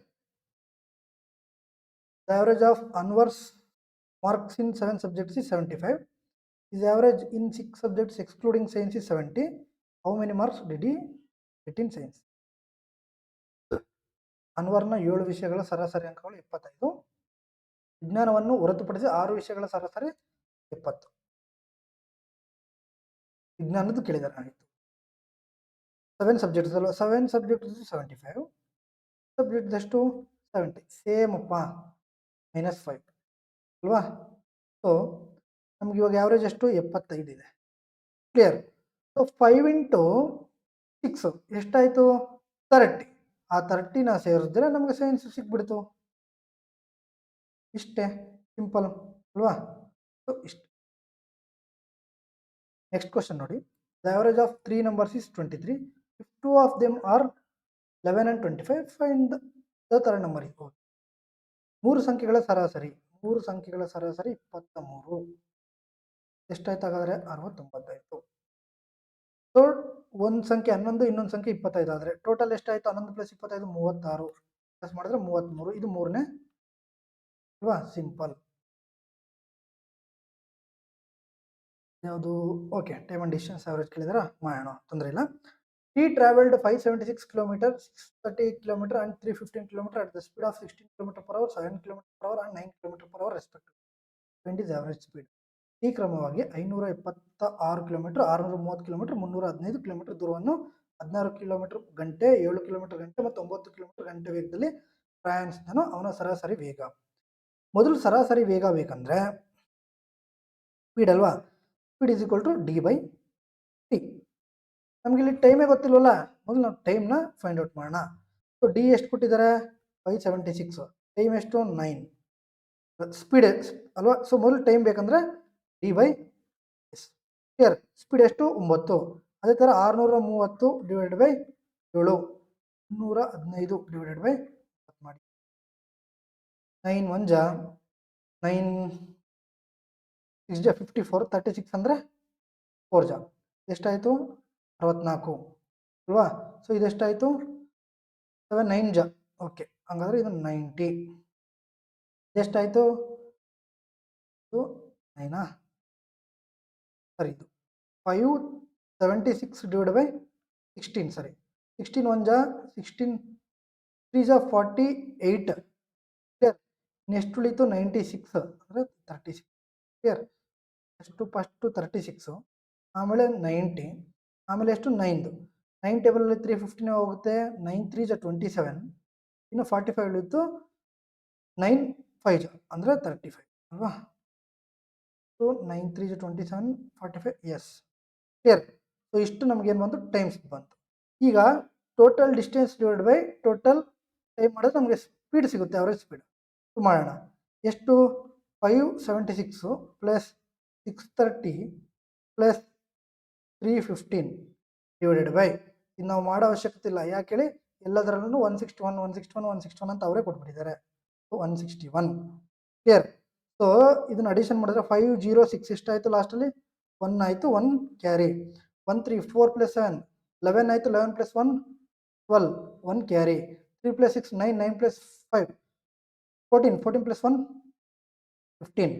Speaker 1: The average of Anwar's marks in 7 subjects is 75. His average in 6 subjects excluding science is 70. How many marks did he get in science? ಅನ್ವರ್ನ 7 ವಿಷಯಗಳ ಸರಾಸರಿ ಅಂಕಗಳು 75. ವಿಜ್ಞಾನವನ್ನು ಹೊರತುಪಡಿಸಿ 6 ವಿಷಯಗಳ ಸರಾಸರಿ 70. ವಿಜ್ಞಾನದ್ದು ಕೇಳಿದ್ದಾರೆ. ಆಯಿತು. 7 ಸಬ್ಜೆಕ್ಟ್ಸ್ ಅಲ್ವಾ? 7 ಸಬ್ಜೆಕ್ಟ್ಸ್ 75. ಸಬ್ಜೆಕ್ಟ್ ಎಷ್ಟು? 70. ಸೇಮ್ ಅಪ್ಪ, -5 ಅಲ್ವಾ? ಸೊ ನಮ್ಗೆ ಇವಾಗ ಆವ್ರೇಜ್ ಎಷ್ಟು? 75 ಇದೆ. ಕ್ಲಿಯರ್? ಸೊ 5 × 6 ಎಷ್ಟಾಯಿತು? 30. ಆ 30ನ ಸೇರಿಸಿದ್ರೆ ನಮಗೆ ಸೈನ್ಸ್ ಸಿಕ್ಬಿಡ್ತು. ಇಷ್ಟೇ ಸಿಂಪಲ್ ಅಲ್ವಾ? ಸೊ ಇಷ್ಟು. ನೆಕ್ಸ್ಟ್ ಕ್ವಶನ್ ನೋಡಿ. The average of 3 numbers is 23. If 2 of them are 11 and 25, find the third number is. 3 ಸಂಖ್ಯೆಗಳ ಸರಾಸರಿ 23. ಎಷ್ಟಾಯ್ತು ಹಾಗಾದರೆ? 69 ಆಯಿತು. ಸೊ ಒಂದು ಸಂಖ್ಯೆ 11, ಇನ್ನೊಂದು ಸಂಖ್ಯೆ 25 ಆದರೆ ಟೋಟಲ್ ಎಷ್ಟಾಯಿತು? 11 + 25 36. ಪ್ಲಸ್ ಮಾಡಿದ್ರೆ 33. ಇದು 3ನೇ ಅಲ್ವಾ? ಸಿಂಪಲ್. ಯಾವುದು? Okay, time and distance average ಕೇಳಿದಾರ? ಮಾಡೋಣ, ತೊಂದರೆ ಇಲ್ಲ. he traveled 576 kilometer, 638 kilometer and 315 kilometer at the speed of 16 kilometer per hour, 7 kilometer per hour and 9 kilometer per hour respectively. 20 is average speed. ಈ ಕ್ರಮವಾಗಿ 576 ಕಿಲೋಮೀಟರ್, 630 ಕಿಲೋಮೀಟರ್, 315 ಕಿಲೋಮೀಟರ್ ದೂರವನ್ನು 16 kilometre ಗಂಟೆ, 7 kilometre ಗಂಟೆ ಮತ್ತು 9 ಕಿಲೋಮೀಟರ್ ಗಂಟೆ ವೇಗದಲ್ಲಿ ಪ್ರಯಾಣಿಸಿದನು. ಅವನ ಸರಾಸರಿ ವೇಗ. ಮೊದಲು ಸರಾಸರಿ ವೇಗ ಬೇಕಂದ್ರೆ ಸ್ಪೀಡ್ ಅಲ್ವಾ, speed is equal to d by t. ನಮ್ಗೆ ಇಲ್ಲಿ ಟೈಮೇ ಗೊತ್ತಿಲ್ವಲ್ಲ, ಮೊದಲು ನಾವು ಟೈಮ್ನ ಫೈಂಡ್ ಔಟ್ ಮಾಡೋಣ. ಸೊ ಡಿ ಎಷ್ಟು ಕೊಟ್ಟಿದ್ದಾರೆ, 576, ಟೈಮ್ ಎಷ್ಟು 9, ಸ್ಪೀಡ್ ಅಲ್ವಾ. ಸೊ ಮೊದಲು ಟೈಮ್ ಬೇಕಂದ್ರೆ d by s. Clear. Speed ಎಷ್ಟು 9. ಅದೇ ಥರ 630 ಡಿವೈಡೆಡ್ ಬೈ 7, 315 ಡಿವೈಡೆಡ್ ಬೈ ಮಾಡಿ. 9 1 ಜಾ 9 6 ಜಾ 54, 36 ಅಂದರೆ 4 ಜಾ ಎಷ್ಟಾಯಿತು 64 ಅಲ್ವಾ. ಸೊ ಇದೆಷ್ಟಾಯಿತು 7 9 ಜಾ. ಓಕೆ, ಹಂಗಾದ್ರೆ ಇದು 90. ಎಷ್ಟಾಯಿತು ಇದು 9 ಸರಿ. ಇದು 576 ಡಿವೈಡ್ ಬೈ 16, ಸರಿ. 16 1 ಜಾ 16, 3 ಜಾ 48. ಕ್ಲಿಯರ್. ನೆಕ್ಸ್ಟ್ ಉಳಿತು 96 ಅಂದರೆ 36. ಕ್ಲಿಯರ್. ಎಷ್ಟು ಫಸ್ಟು 36, ಆಮೇಲೆ 90, ಆಮೇಲೆ ಎಷ್ಟು 9. 9 ಟೇಬಲಲ್ಲಿ 315 ಹೋಗುತ್ತೆ. 9 3 ಜಾ 27, ಇನ್ನು 45 ಉಳಿತು. 9 5 ಜಾ ಅಂದರೆ 35 ಅಲ್ವಾ. ಸೊ 9 3 ಜಾ 27, 45, ಎಸ್. ಕ್ಲಿಯರ್. ಸೊ ಇಷ್ಟು ನಮಗೇನು ಬಂತು, ಟೈಮ್ಸ್ ಬಂತು. ಈಗ total distance divide by total time ಮಾಡಿದ್ರೆ ನಮಗೆ ಸ್ಪೀಡ್ ಸಿಗುತ್ತೆ, ಅವರೇಜ್ ಸ್ಪೀಡ್. ಮಾಡೋಣ. ಎಷ್ಟು 576 ಪ್ಲಸ್ 630 ಪ್ಲಸ್ 315 ಡಿವೈಡೆಡ್ ಬೈ, ಇದು ನಾವು ಮಾಡೋ ಅವಶ್ಯಕತೆ ಇಲ್ಲ. ಯಾಕೆ ಹೇಳಿ, ಎಲ್ಲದರಲ್ಲೂ 161 161 161 ಅಂತ ಅವರೇ ಕೊಟ್ಬಿಟ್ಟಿದ್ದಾರೆ. 161. ಕ್ಲಿಯರ್. ಸೊ ಇದನ್ನ ಅಡಿಷನ್ ಮಾಡಿದ್ರೆ 506 ಎಷ್ಟಾಯಿತು ಲಾಸ್ಟಲ್ಲಿ 1 ಆಯಿತು, 1 ಕ್ಯಾರಿ. 1 3 4 ಪ್ಲಸ್ 7 11 ಆಯಿತು, 11 plus 1 12, 1 carry. 3 plus 6 9, 9 plus 5 14, 14 plus 1 15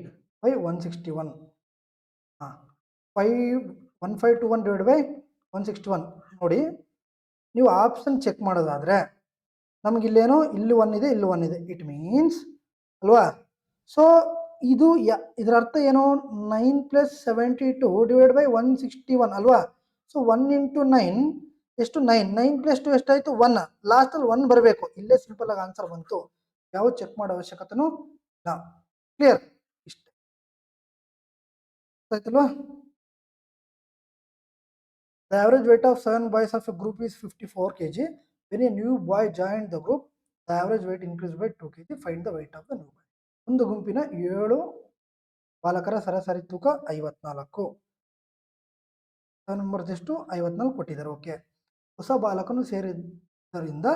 Speaker 1: by 161. ಹಾಂ, 1521 ಡಿವೈಡ್ ಬೈ 161. ನೋಡಿ, ನೀವು ಆಪ್ಷನ್ ಚೆಕ್ ಮಾಡೋದಾದರೆ ನಮಗಿಲ್ಲೇನೋ ಇಲ್ಲಿ 1 ಇದೆ, ಇಲ್ಲಿ 1 ಇದೆ. ಇಟ್ ಮೀನ್ಸ್ ಅಲ್ವಾ. ಸೊ ಇದು ಇದರ ಅರ್ಥ ಏನು, 9 ಪ್ಲಸ್ 72 ಡಿವೈಡ್ ಬೈ 161 ಅಲ್ವಾ. ಸೊ 1 ಇಂಟು 9 ಎಷ್ಟು 9, 9 ಪ್ಲಸ್ 2 ಎಷ್ಟಾಯಿತು 1. ಲಾಸ್ಟಲ್ಲಿ 1 ಬರಬೇಕು. ಇಲ್ಲೇ ಸಿಂಪಲ್ ಆಗಿ ಆನ್ಸರ್ ಬಂತು, ಯಾವ ಚೆಕ್ ಮಾಡೋ ಅವಶ್ಯಕತೆನೂ ಇಲ್ಲ. ಕ್ಲಿಯರ್. ಇಷ್ಟೇ ಆಯ್ತಲ್ವಾ. The average weight of 7 boys of a group is 54 kg. When a new boy joined the group, the average weight increased by 2 kg. Find the weight of the new boy. ಒಂದು ಗುಂಪಿನ 7 ಬಾಲಕರ ಸರಾಸರಿ ತೂಕ 54. Numbers ಎಷ್ಟು 54 ಕೊಟ್ಟಿದ್ದಾರೆ. Okay, ಹೊಸ ಬಾಲಕನು ಸೇರಿದ್ದರಿಂದ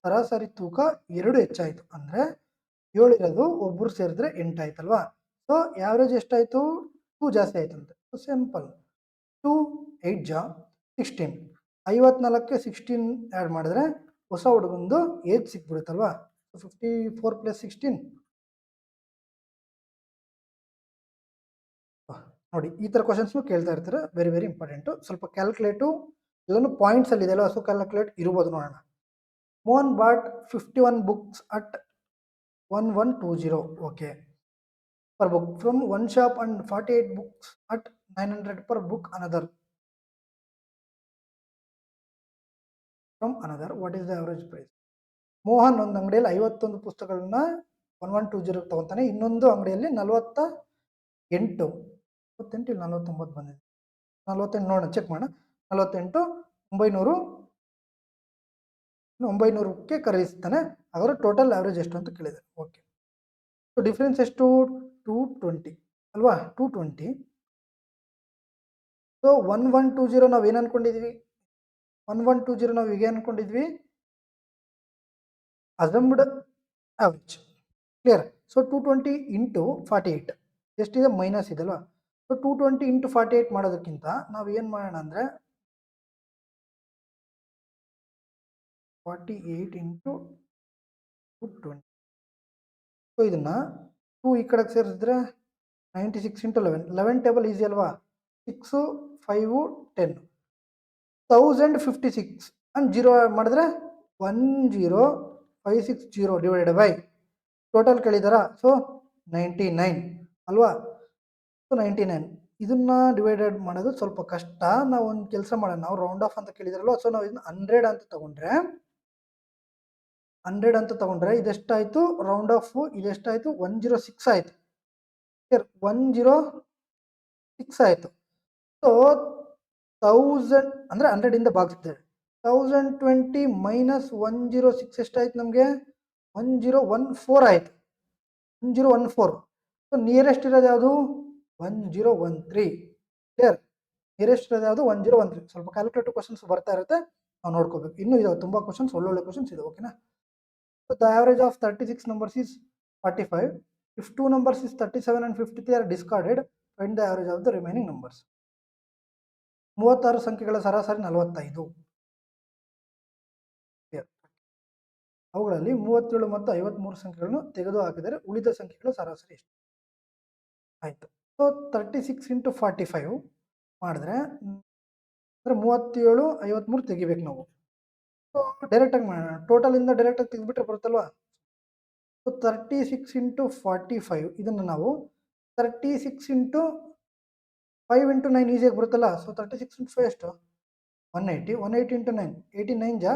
Speaker 1: ಸರಾಸರಿ ತೂಕ 2 ಹೆಚ್ಚಾಯಿತು. ಅಂದರೆ 7 ಇರೋದು ಒಬ್ಬರು ಸೇರಿದ್ರೆ 8 ಆಯ್ತಲ್ವಾ. ಸೊ ಆವ್ರೇಜ್ ಎಷ್ಟಾಯಿತು 2 ಜಾಸ್ತಿ ಆಯ್ತು ಅಂತ. ಸೊ ಸಿಂಪಲ್ 2 8 ಜಾ 16, 54ಕ್ಕೆ 16 ಆ್ಯಡ್ ಮಾಡಿದ್ರೆ ಹೊಸ ಹುಡುಗಂದು ಏಜ್ ಸಿಕ್ಬಿಡುತ್ತಲ್ವಾ. 54 ಪ್ಲಸ್ 16. ನೋಡಿ, ಈ ಥರ ಕ್ವಶನ್ಸ್ನು ಕೇಳ್ತಾ ಇರ್ತಾರೆ. Very very important. ಸ್ವಲ್ಪ ಕ್ಯಾಲ್ಕುಲೇಟು ಎಲ್ಲನೂ ಪಾಯಿಂಟ್ಸಲ್ಲಿ ಇದೆ ಅಲ್ವಾ. ಸೊ ಕ್ಯಾಲ್ಕುಲೇಟ್ ಇರ್ಬೋದು, ನೋಡೋಣ. Mohan bought 51 books at 1120. Okay, per book from one shop and 48 books at 900 per book another. From another, what is the average price? Mohan ಒಂದು ಅಂಗಡಿಯಲ್ಲಿ 51 ಪುಸ್ತಕಗಳನ್ನ 1120 ತಗೊತಾನೆ. ಇನ್ನೊಂದು ಅಂಗಡಿಯಲ್ಲಿ 48, 48 ಇಲ್ಲಿ 49 ಬಂದಿದೆ. 48 ನೋಡೋಣ, ಚೆಕ್ ಮಾಡೋಣ. 48 900ಕ್ಕೆ ಖರೀದಿಸ್ತಾನೆ. ಅದರ ಟೋಟಲ್ ಆವ್ರೇಜ್ ಎಷ್ಟು ಅಂತ ಕೇಳಿದೆ. ಓಕೆ, ಸೊ ಡಿಫ್ರೆನ್ಸ್ ಎಷ್ಟು 220 ಅಲ್ವಾ. 220. ಸೊ 1120 ನಾವು ಏನು ಅನ್ಕೊಂಡಿದ್ವಿ, 1120 ನಾವು ಈಗ ಅನ್ಕೊಂಡಿದ್ವಿ ಅಸಮ್ಡ್ ಆವ್ರೇಜ್. ಕ್ಲಿಯರ್. ಸೊ 220 ಇಂಟು 48 ಎಷ್ಟಿದೆ, ಮೈನಸ್ ಇದೆ ಅಲ್ವಾ. ಸೊ 220 ಇಂಟು 48 ಮಾಡೋದಕ್ಕಿಂತ ನಾವು ಏನು ಮಾಡೋಣ ಅಂದರೆ 48 ಇಂಟು 220. ಸೊ ಇದನ್ನು 2 ಈ ಕಡೆಗೆ ಸೇರಿಸಿದ್ರೆ 96 ಇಂಟು 11. 11 ಟೇಬಲ್ ಈಸಿ ಅಲ್ವಾ. 6 5 10 1056 ಅಂಡ್ 0 ಮಾಡಿದ್ರೆ 10560 ಡಿವೈಡೆಡ್ ಬೈ ಟೋಟಲ್ ಕೇಳಿದಾರಾ, ಸೊ 99 ಅಲ್ವಾ. ಸೊ 99 ಇದನ್ನ ಡಿವೈಡೆಡ್ ಮಾಡೋದು ಸ್ವಲ್ಪ ಕಷ್ಟ. ನಾವು ಒಂದು ಕೆಲಸ ಮಾಡೋಣ, ನಾವು ರೌಂಡ್ ಆಫ್ ಅಂತ ಕೇಳಿದ್ರಲ್ವ, ಸೊ ನಾವು ಇದನ್ನ 100 ಅಂತ ತಗೊಂಡ್ರೆ ಇದೆಷ್ಟಾಯ್ತು ರೌಂಡ್ ಆಫ್, ಇದೆಷ್ಟಾಯ್ತು 106 ಆಯ್ತು, 106 ಆಯ್ತು. ಸೊ 1000 ಅಂದರೆ 100 ಇಂದ ಭಾಗಿಸಿದ್ದೇವೆ. 1020 ಮೈನಸ್ 106 ಎಷ್ಟಾಯ್ತು ನಮಗೆ, 1014 ಆಯ್ತು, 1014. ಸೊ ನಿಯರೆಸ್ಟ್ ಇರೋದು ಯಾವುದು 1013. ಕ್ಲಿಯರ್, ನಿಯರೆಸ್ಟ್ ಇರೋದು ಯಾವುದು 1013. ಸ್ವಲ್ಪ ಕ್ಯಾಲ್ಕುಲೇಟಿವ್ ಕ್ವಶನ್ಸ್ ಬರ್ತಾ ಇರುತ್ತೆ, ನಾವು ನೋಡ್ಕೋಬೇಕು. ಇನ್ನೂ ಇದಾವೆ ತುಂಬ ಕ್ವಶನ್ಸ್, ಒಳ್ಳೊಳ್ಳೆ ಕ್ವಶನ್ಸ್ ಇದೆ, ಓಕೆನಾ. So the average of 36 numbers is 45. If two numbers is 37 and 53 are discarded, find the average of the remaining numbers. 36 ಸಂಖ್ಯೆಗಳ ಸರಾಸರಿ 45. ಅವುಗಳಲ್ಲಿ 37 ಮತ್ತು 53 ಸಂಖ್ಯೆಗಳನ್ನು ತೆಗೆದು ಹಾಕಿದರೆ ಉಳಿದ ಸಂಖ್ಯೆಗಳ ಸರಾಸರಿ ಎಷ್ಟು ಆಯ್ತು. ಸೊ 36 ಇಂಟು 45 ಮಾಡಿದ್ರೆ ಅಂದರೆ 37 53 ತೆಗಿಬೇಕು ನಾವು. ಸೊ ಡೈರೆಕ್ಟಾಗಿ ಮಾಡೋಣ, ಟೋಟಲಿಂದ ಡೈರೆಕ್ಟಾಗಿ ತೆಗೆದುಬಿಟ್ರೆ ಬರುತ್ತಲ್ವಾ. ಸೊ 36 ಇಂಟು 45 ಇದನ್ನು ನಾವು 36 ಇಂಟು 5 ಇಂಟು 9 ಈಸಿಯಾಗಿ ಬರುತ್ತಲ್ಲ. ಸೊ 36 ಇಂಟು 5 ಎಷ್ಟು 180, 180 ಇಂಟು 9 89 ಜಾ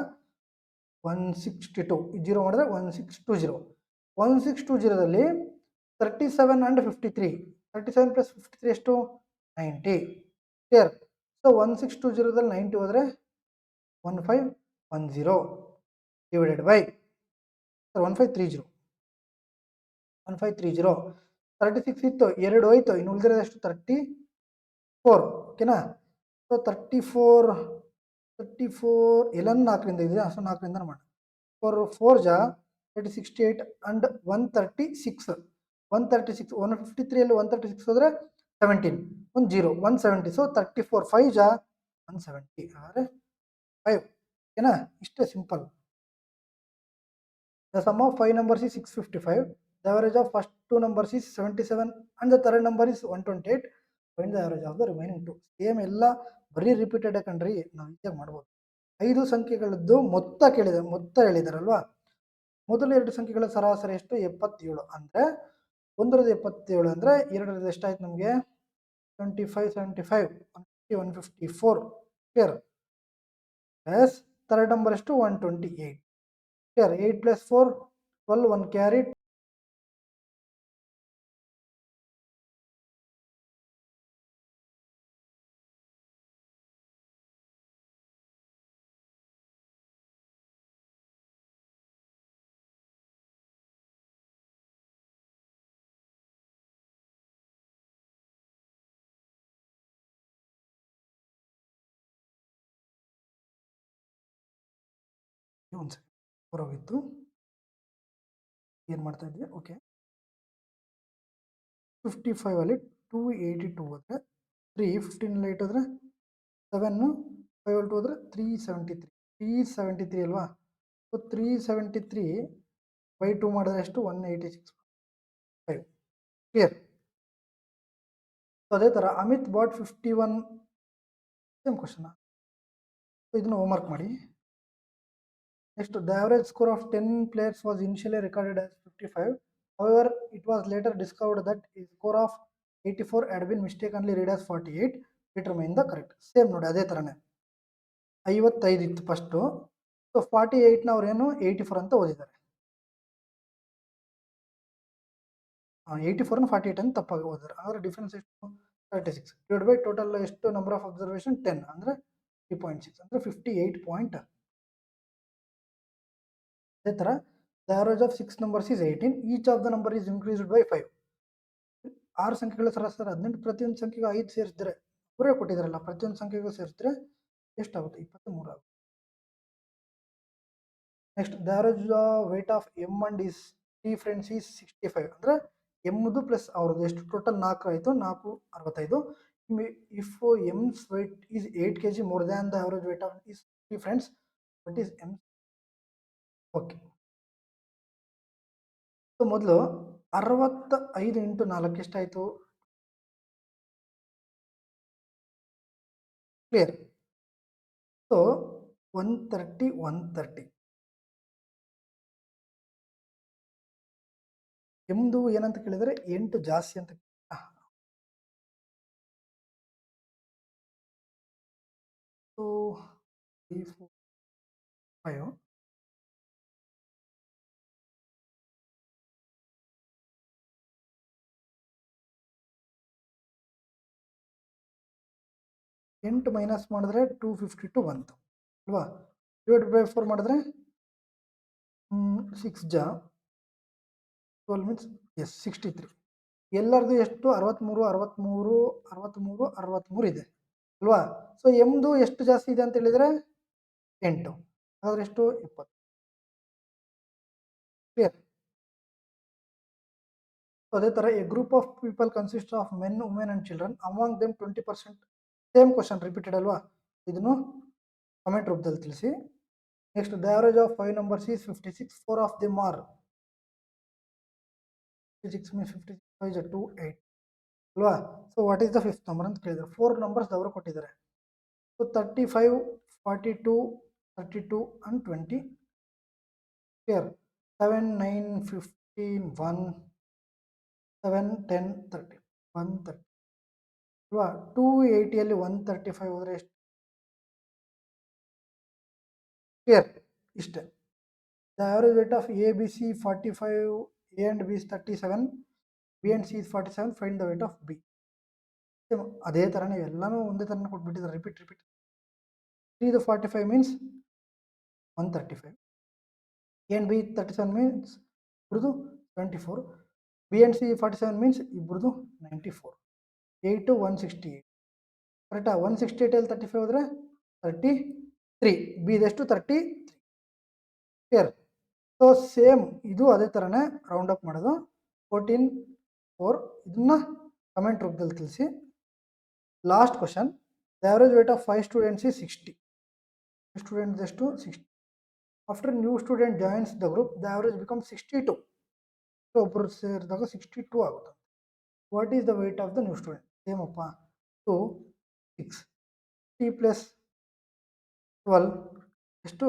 Speaker 1: 162, 0 ಮಾಡಿದ್ರೆ 1620. 1620ದಲ್ಲಿ 37 ಆ್ಯಂಡ್ 53, 37 ಪ್ಲಸ್ 53 ಎಷ್ಟು 90. ಕ್ಲಿಯರ್. ಸೊ 1620ದಲ್ಲಿ 90 ಹೋದರೆ 1510 ಡಿವೈಡೆಡ್ ಬೈ 1530. 36 ಇತ್ತು, 2 ಹೋಯ್ತು, ಇನ್ನು ಉಳಿದಿರೋದು ಎಷ್ಟು 34. ಓಕೆನಾ. ಸೊ 34 ಎಲ್ಲ 4ರಿಂದ ಇದೆಯಾ, ಸೊ 4ರಿಂದ ಮಾಡಿ. 4 ಜಾ 68 ಅಂಡ್ 136, 153ಯಲ್ಲಿ 136 ಹೋದರೆ 17, 170. ಸೊ 34, 5 ಜಾ 170, ಆದರೆ 5. ಓಕೆನಾ, ಇಷ್ಟೇ simple. The sum of 5 numbers is 655. The average of first 2 numbers is 77 and the third number is 128. Find the average of the remaining 2. Same ಎಲ್ಲ ಬರೀ ರಿಪೀಟೆಡ್ ಕಣ್ರಿ, ನಾವು ಈಸಿಯಾಗಿ ಮಾಡ್ಬೋದು. 5 ಸಂಖ್ಯೆಗಳದ್ದು ಮೊತ್ತ ಹೇಳಿದಾರಲ್ವಾ. ಮೊದಲು 2 ಸಂಖ್ಯೆಗಳ ಸರಾಸರಿ ಎಷ್ಟು 77. ಅಂದರೆ 177 ಅಂದರೆ 2 ಎಷ್ಟಾಯ್ತು ನಮಗೆ 25, 75, 154. ಕ್ಲಿಯರ್. ಪ್ಲಸ್ ಥರ್ಡ್ ನಂಬರ್ ಎಷ್ಟು 128. ಕ್ಲಿಯರ್. 8 plus 4 12, 1 carry. ಒಂದು ಸೆಕೆಂಡ್ ಹೊರಗೋಗಿತ್ತು, ಏನು ಮಾಡ್ತಾ ಇದ್ವಿ. ಓಕೆ, 55ಅಲ್ಲಿ 282 ಹೋದರೆ 3, 15 8 ಹೋದರೆ 7, 5 2 ಹೋದರೆ 373 ಅಲ್ವಾ. ಸೊ 373 ಬೈ 2 ಮಾಡಿದ್ರೆ ಎಷ್ಟು 186. 5. ಕ್ಲಿಯರ್. ಸೊ ಅದೇ ಥರ Amit bought 51, same question. So ಇದನ್ನು ಹೋಮ್ವರ್ಕ್ ಮಾಡಿ. Next, the average score of 10 players was initially recorded as 55. However, it was later discovered that a score of 84 had been mistakenly read as 48. Determine the correct. Same ನೋಡಿ, ಅದೇ ಥರನೇ 55 ಇತ್ತು first. So 48ನ ಅವ್ರೇನು 84 ಅಂತ ಓದಿದ್ದಾರೆ. 84ನ 48 ಅಂತ ತಪ್ಪಾಗಿ ಓದಿದ್ದಾರೆ. ಆದರೆ ಡಿಫ್ರೆನ್ಸ್ ಎಷ್ಟು 36. ಡಿವೈಡ್ ಬೈ ಟೋಟಲ್ ಎಷ್ಟು ನಂಬರ್ ಆಫ್ ಅಬ್ಸರ್ವೇಷನ್ 10 ಅಂದರೆ 3.6 ಅಂದರೆ 58 ಪಾಯಿಂಟ್. ಅದೇ ಥರ the average of 6 numbers is 18. Each of the number is increased by 5. 6 ಸಂಖ್ಯೆಗಳ ಸರಾಸರಿ 18. ಪ್ರತಿಯೊಂದು ಸಂಖ್ಯೆಗೂ 5 ಸೇರಿಸಿದ್ರೆ, ಅವರೇ ಕೊಟ್ಟಿದ್ದಾರಲ್ಲ, ಪ್ರತಿಯೊಂದು ಸಂಖ್ಯೆಗೂ ಸೇರಿಸಿದ್ರೆ ಎಷ್ಟಾಗುತ್ತೆ 23 ಆಗುತ್ತೆ. Next, the average weight of M and is 3 friends is 65. ಅಂದರೆ ಎಮ್ದು ಪ್ಲಸ್ ಅವ್ರದ್ದು ಎಷ್ಟು ಟೋಟಲ್ 4 ಆಯಿತು, 4 65. If M's weight is 8 kg more than the average weight of is 3 friends, but is M. Okay, so ಮೊದಲು 65 ಇಂಟು 4 ಎಷ್ಟಾಯಿತು. Clear. So 130 130 ಎಮ್ದು ಏನಂತ ಕೇಳಿದರೆ 8 ಜಾಸ್ತಿ ಅಂತ. ಸೊ 3 4 5 8 ಮೈನಸ್ ಮಾಡಿದ್ರೆ 252 ಬಂತು ಅಲ್ವಾ. ಡಿವೈಡ್ ಬೈ 4 ಮಾಡಿದ್ರೆ 6 ಜಾ 12 ಮೀನ್ಸ್ ಎಸ್ 63. ಎಲ್ಲರದು ಎಷ್ಟು 63 63 63 63 ಇದೆ ಅಲ್ವಾ. ಸೊ ಎಮ್ದು ಎಷ್ಟು ಜಾಸ್ತಿ ಇದೆ ಅಂತ ಹೇಳಿದರೆ 8, ಹಾಗಾದ್ರೆ ಎಷ್ಟು 70. ಕ್ಲಿಯರ್. ಸೊ ಅದೇ ಥರ A group of people consist of men women and children among them 20%. Same question repeated ಅಲ್ವಾ. ಇದನ್ನು ಕಮೆಂಟ್ ರೂಪದಲ್ಲಿ ತಿಳಿಸಿ. Next the average of 5 numbers is 56, 4 of them are 56 means 56 5 2 8 ಅಲ್ವಾ. So what is the fifth number ಅಂತ ಕೇಳಿದ್ದಾರೆ. 4 numbers ಅವರು ಕೊಟ್ಟಿದ್ದಾರೆ. So 35 42 32 and 20. Clear. 7 9 15 1 7 10 30 130 ಅಲ್ವಾ. 280ಯಲ್ಲಿ 135 ಹೋದರೆ ಎಷ್ಟು? ಕ್ಲಿಯರ್. ಇಷ್ಟೇ. The average weight of A B C 45, A and B is 37, B and C is 47, find the weight of B. ಅದೇ ಥರ ನೀವು ಎಲ್ಲನೂ ಒಂದೇ ಥರನೇ ಕೊಟ್ಬಿಟ್ಟಿದ್ದಾರೆ. Repeat 3 to 45 means 135. A and B 37 means ಇಬ್ರದು 24. B and C 47 means ಇಬ್ರದು 94. 8 to 168 ಕರೆಕ್ಟಾ. 168 35 ಹೋದರೆ 33. B ಇದೆಷ್ಟು 33. ಕ್ಲಿಯರ್. ಸೊ ಸೇಮ್ ಇದು ಅದೇ ಥರನೇ ರೌಂಡ್ ಅಪ್ ಮಾಡೋದು. 14 4 ಇದನ್ನ ಕಮೆಂಟ್ ರೂಪದಲ್ಲಿ ತಿಳಿಸಿ. Last question. The average weight of 5 students is 60. Students ಎಷ್ಟು 60. After new student joins the group the average become 62. So ಒಬ್ಬರು ಸೇರಿದಾಗ 62 ಆಗುತ್ತೆ. What is the weight of the new student? ಸೇಮಪ್ಪ. ಸೊ 6 ಟಿ ಪ್ಲಸ್ 12 ಎಷ್ಟು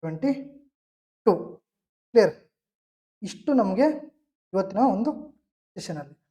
Speaker 1: 22. Clear. ಇಷ್ಟು ನಮಗೆ ಇವತ್ತಿನ ಒಂದು ಸೆಷನಲ್ಲಿ